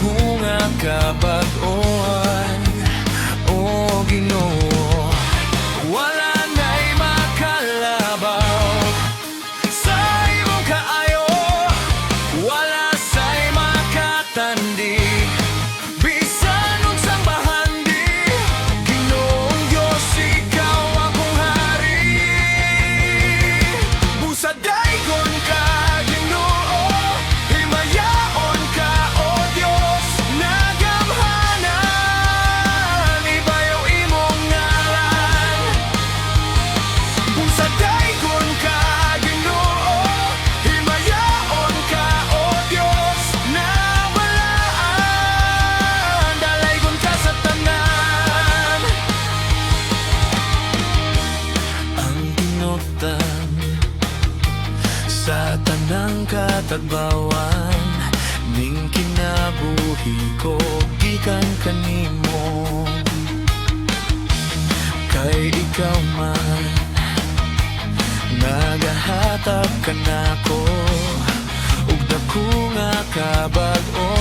dako nga kabag-oan, o Ginoo. Wala na'y makalabaw sa imong kaayo, wala sa'y makatandig bisan unsang bahandi. Ginoong Diyos, ikaw akong hari. Busa dayon ka, Ginoo, himayaon ka, o Diyos, nagamhanan, ibayaw imong ngalan. Busa dayon ka, Ginoo, himayaon ka, o Diyos, nabalaan, dalaygon ka sa tanan. Ang tinutang sa tanang katagbawan, ning kinabuhi ko gikan kanimo. Kay ikaw man nagahatag ka nako, ug dako nga kabag-oan,